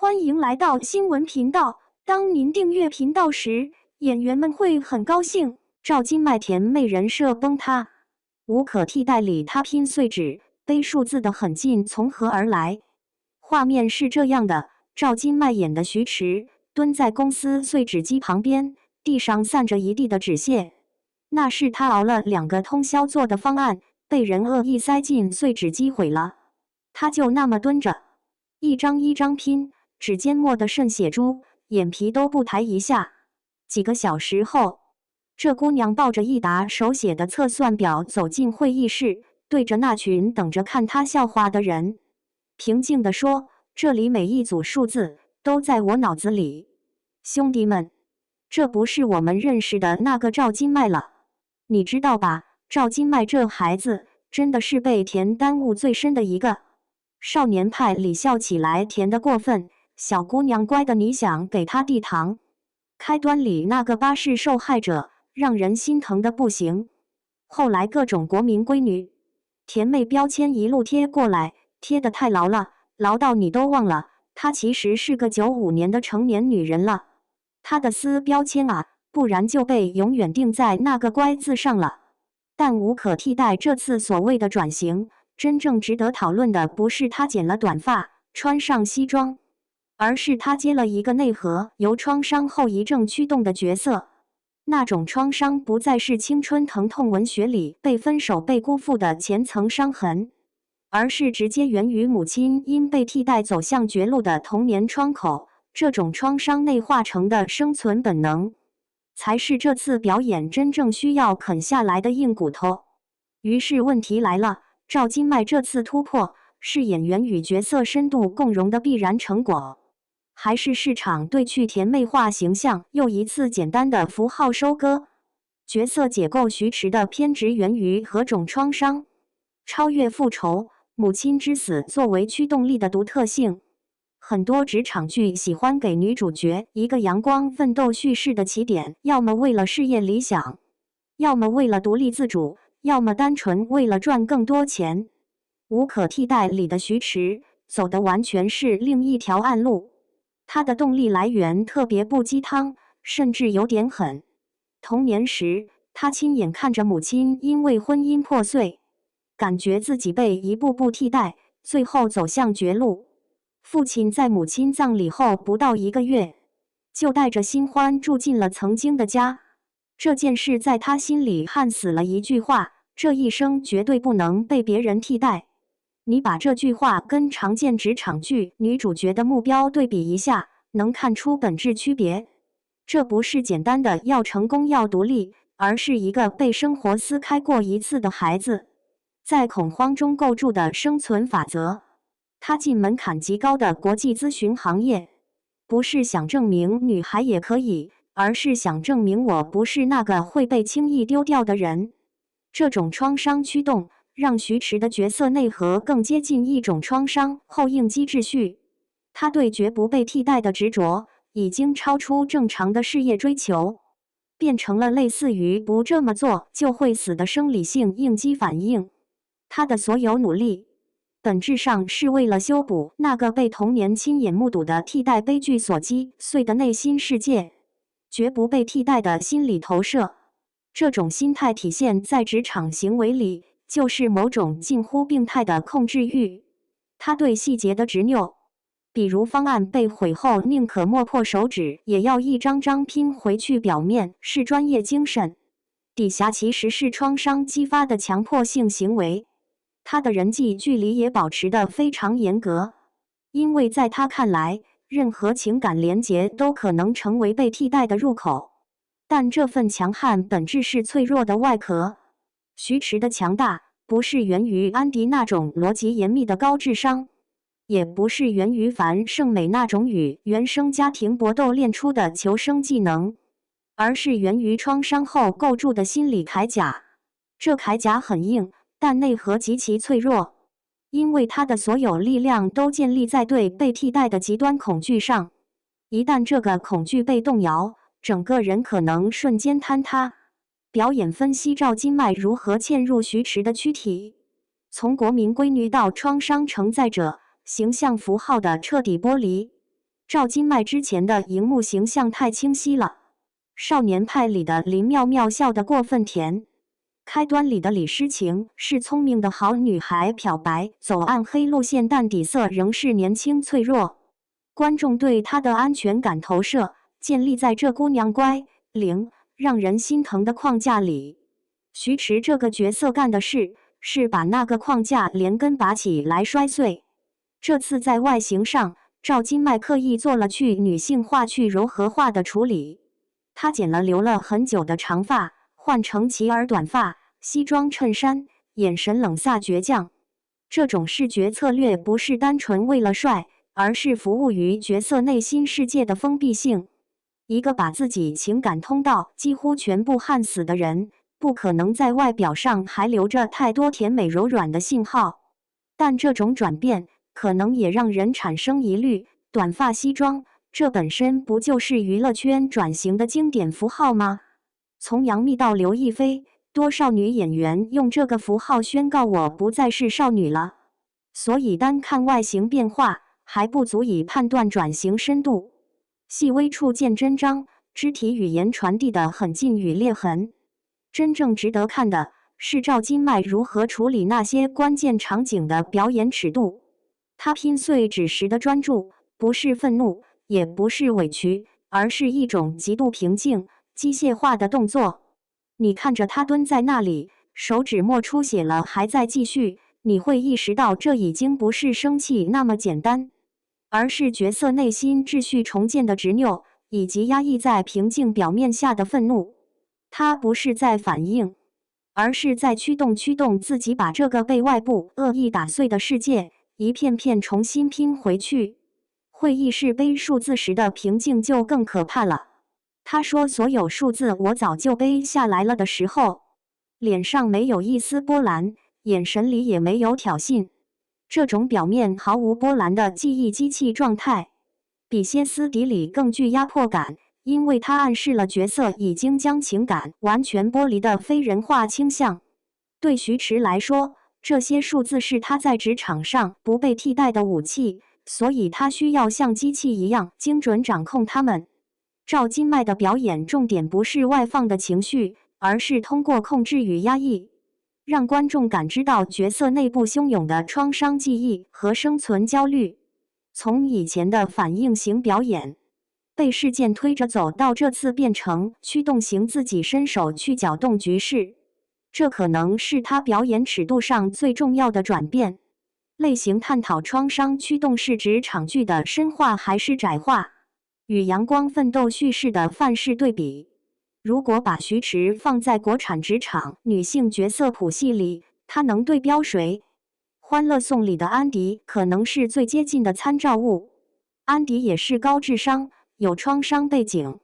欢迎来到新闻频道。当您订阅频道时，演员们会很高兴。赵今麦甜妹人设崩塌，无可替代里她拼碎纸，背数字的狠劲从何而来？画面是这样的：赵今麦演的徐迟蹲在公司碎纸机旁边，地上散着一地的纸屑，那是他熬了2个通宵做的方案，被人恶意塞进碎纸机毁了。他就那么蹲着，一张一张拼，指尖磨得渗血珠，眼皮都不抬一下。几个小时后，这姑娘抱着一沓手写的测算表走进会议室，对着那群等着看她笑话的人，平静地说：“这里每一组数字都在我脑子里，兄弟们，这不是我们认识的那个赵今麦了，你知道吧？赵今麦这孩子真的是被甜耽误最深的一个。少年派里笑起来甜得过分，小姑娘乖的你想给她递糖。开端里那个巴士受害者让人心疼的不行，后来各种国民闺女甜妹标签一路贴过来，贴得太牢了，牢到你都忘了她其实是个95年的成年女人了。她的撕标签啊，不然就被永远定在那个乖字上了。但无可替代这次所谓的转型，真正值得讨论的不是她剪了短发，穿上西装，而是她接了一个内核由创伤后遗症驱动的角色。那种创伤不再是青春疼痛文学里被分手被辜负的前层伤痕，而是直接源于母亲因被替代走向绝路的童年窗口。这种创伤内化成的生存本能，才是这次表演真正需要啃下来的硬骨头。于是问题来了，赵今麦这次突破是演员与角色深度共融的必然成果，还是市场对去甜妹化形象又一次简单的符号收割？角色解构徐迟的偏执源于何种创伤？超越复仇、母亲之死作为驱动力的独特性。很多职场剧喜欢给女主角一个阳光奋斗叙事的起点，要么为了事业理想，要么为了独立自主，要么单纯为了赚更多钱。无可替代里的徐迟走的完全是另一条暗路，他的动力来源特别不鸡汤，甚至有点狠。童年时，他亲眼看着母亲因为婚姻破碎，感觉自己被一步步替代，最后走向绝路。父亲在母亲葬礼后不到1个月，就带着新欢住进了曾经的家。这件事在他心里焊死了一句话：这一生绝对不能被别人替代。你把这句话跟常见职场剧女主角的目标对比一下，能看出本质区别。这不是简单的要成功要独立，而是一个被生活撕开过一次的孩子，在恐慌中构筑的生存法则。他进门槛极高的国际咨询行业，不是想证明女孩也可以，而是想证明我不是那个会被轻易丢掉的人。这种创伤驱动，让徐迟的角色内核更接近一种创伤后应激秩序。他对绝不被替代的执着，已经超出正常的事业追求，变成了类似于不这么做就会死的生理性应激反应。他的所有努力，本质上是为了修补那个被童年亲眼目睹的替代悲剧所击碎的内心世界，绝不被替代的心理投射。这种心态体现在职场行为里，就是某种近乎病态的控制欲。他对细节的执拗，比如方案被毁后宁可磨破手指也要一张张拼回去，表面是专业精神，底下其实是创伤激发的强迫性行为。他的人际距离也保持得非常严格，因为在他看来，任何情感连结都可能成为被替代的入口。但这份强悍本质是脆弱的外壳。徐迟的强大不是源于安迪那种逻辑严密的高智商，也不是源于樊胜美那种与原生家庭搏斗练出的求生技能，而是源于创伤后构筑的心理铠甲。这铠甲很硬，但内核极其脆弱，因为他的所有力量都建立在对被替代的极端恐惧上。一旦这个恐惧被动摇，整个人可能瞬间坍塌。表演分析赵今麦如何嵌入徐迟的躯体，从国民闺女到创伤承载者，形象符号的彻底剥离。赵今麦之前的荧幕形象太清晰了，少年派里的林妙妙笑得过分甜，开端里的李诗情是聪明的好女孩，漂白走暗黑路线，但底色仍是年轻脆弱。观众对她的安全感投射建立在这姑娘乖灵让人心疼的框架里。徐迟这个角色干的事是把那个框架连根拔起来摔碎。这次在外形上，赵今麦刻意做了去女性化、去柔和化的处理。她剪了留了很久的长发，换成齐耳短发，西装衬衫，眼神冷飒倔强。这种视觉策略不是单纯为了帅，而是服务于角色内心世界的封闭性。一个把自己情感通道几乎全部焊死的人，不可能在外表上还留着太多甜美柔软的信号。但这种转变可能也让人产生疑虑：短发西装，这本身不就是娱乐圈转型的经典符号吗？从杨幂到刘亦菲，多少女演员用这个符号宣告我不再是少女了。所以单看外形变化还不足以判断转型深度，细微处见真章，肢体语言传递的很近与裂痕。真正值得看的是赵今麦如何处理那些关键场景的表演尺度。他拼碎纸时的专注，不是愤怒，也不是委屈，而是一种极度平静、机械化的动作。你看着他蹲在那里，手指末出血了还在继续，你会意识到这已经不是生气那么简单，而是角色内心秩序重建的执拗，以及压抑在平静表面下的愤怒。他不是在反应，而是在驱动自己，把这个被外部恶意打碎的世界一片片重新拼回去。会意识背数字时的平静就更可怕了。他说所有数字我早就背下来了的时候，脸上没有一丝波澜，眼神里也没有挑衅。这种表面毫无波澜的记忆机器状态，比歇斯底里更具压迫感，因为它暗示了角色已经将情感完全剥离的非人化倾向。对徐迟来说，这些数字是他在职场上不被替代的武器，所以他需要像机器一样精准掌控它们。赵今麦的表演重点不是外放的情绪，而是通过控制与压抑，让观众感知到角色内部汹涌的创伤记忆和生存焦虑。从以前的反应型表演，被事件推着走，到这次变成驱动型，自己伸手去搅动局势。这可能是他表演尺度上最重要的转变。类型探讨创伤驱动是职场剧的深化还是窄化？与阳光奋斗叙事的范式对比，如果把徐迟放在国产职场女性角色谱系里，她能对标谁？欢乐颂里的安迪可能是最接近的参照物。安迪也是高智商，有创伤背景，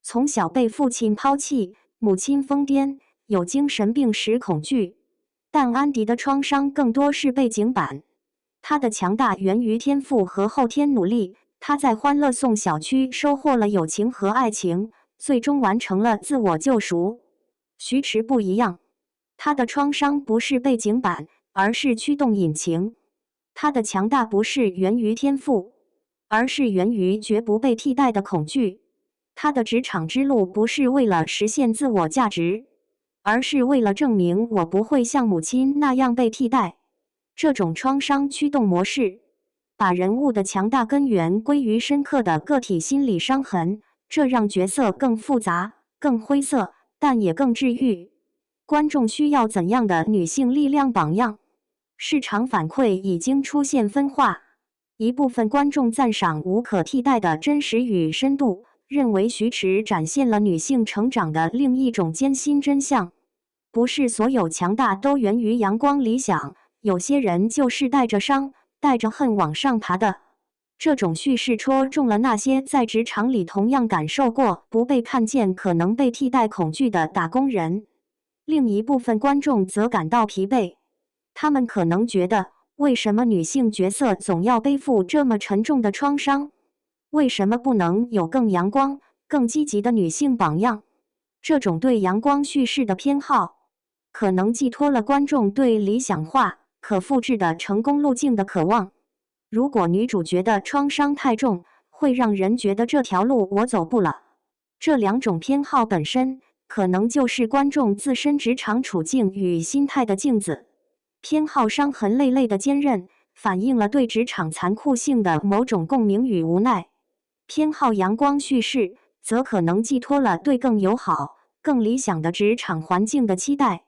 从小被父亲抛弃，母亲疯癫，有精神病史恐惧。但安迪的创伤更多是背景板，他的强大源于天赋和后天努力。他在欢乐颂小区收获了友情和爱情，最终完成了自我救赎。徐迟不一样，他的创伤不是背景板，而是驱动引擎。他的强大不是源于天赋，而是源于绝不被替代的恐惧。他的职场之路不是为了实现自我价值，而是为了证明我不会像母亲那样被替代。这种创伤驱动模式把人物的强大根源归于深刻的个体心理伤痕，这让角色更复杂、更灰色，但也更治愈。观众需要怎样的女性力量榜样？市场反馈已经出现分化，一部分观众赞赏无可替代的真实与深度，认为徐迟展现了女性成长的另一种艰辛真相。不是所有强大都源于阳光理想，有些人就是带着伤带着恨往上爬的。这种叙事戳中了那些在职场里同样感受过不被看见、可能被替代恐惧的打工人。另一部分观众则感到疲惫，他们可能觉得，为什么女性角色总要背负这么沉重的创伤？为什么不能有更阳光、更积极的女性榜样？这种对阳光叙事的偏好，可能寄托了观众对理想化、可复制的成功路径的渴望。如果女主角的创伤太重，会让人觉得这条路我走不了。这两种偏好本身，可能就是观众自身职场处境与心态的镜子。偏好伤痕累累的坚韧，反映了对职场残酷性的某种共鸣与无奈；偏好阳光叙事，则可能寄托了对更友好、更理想的职场环境的期待。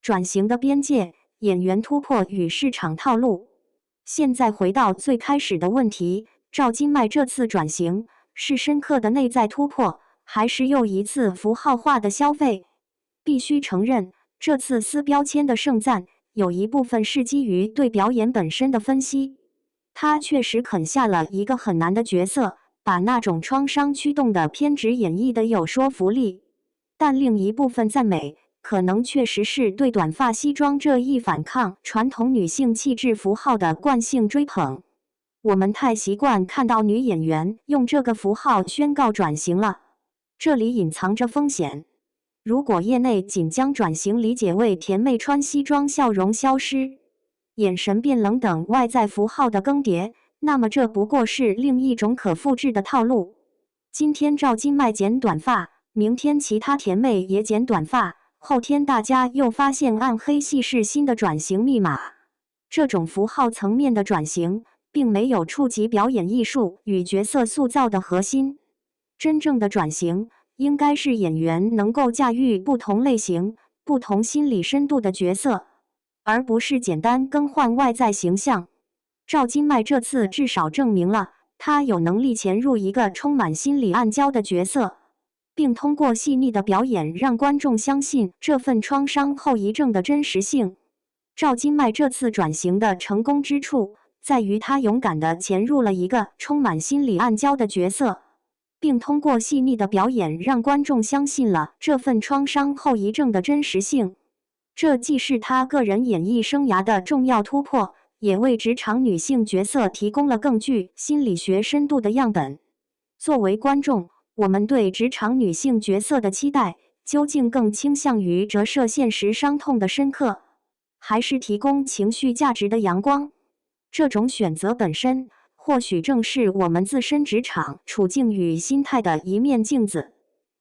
转型的边界，演员突破与市场套路。现在回到最开始的问题，赵今麦这次转型是深刻的内在突破，还是又一次符号化的消费？必须承认，这次撕标签的盛赞有一部分是基于对表演本身的分析。他确实啃下了一个很难的角色，把那种创伤驱动的偏执演绎的有说服力。但另一部分赞美，可能确实是对短发西装这一反抗传统女性气质符号的惯性追捧。我们太习惯看到女演员用这个符号宣告转型了，这里隐藏着风险。如果业内仅将转型理解为甜妹穿西装笑容消失、眼神变冷等外在符号的更迭，那么这不过是另一种可复制的套路。今天赵今麦剪短发，明天其他甜妹也剪短发，后天大家又发现暗黑系是新的转型密码。这种符号层面的转型，并没有触及表演艺术与角色塑造的核心。真正的转型，应该是演员能够驾驭不同类型、不同心理深度的角色，而不是简单更换外在形象。赵今麦这次至少证明了，他有能力潜入一个充满心理暗礁的角色，并通过细腻的表演让观众相信这份创伤后遗症的真实性。赵今麦这次转型的成功之处，在于他勇敢地潜入了一个充满心理暗礁的角色，并通过细腻的表演让观众相信了这份创伤后遗症的真实性。这既是他个人演艺生涯的重要突破，也为职场女性角色提供了更具心理学深度的样本。作为观众，我们对职场女性角色的期待，究竟更倾向于折射现实伤痛的深刻，还是提供情绪价值的阳光？这种选择本身，或许正是我们自身职场处境与心态的一面镜子。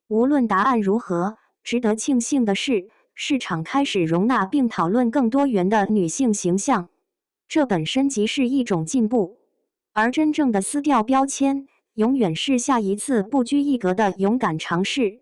无论答案如何，值得庆幸的是，市场开始容纳并讨论更多元的女性形象，这本身即是一种进步。而真正的撕掉标签，永远是下一次不拘一格的勇敢尝试。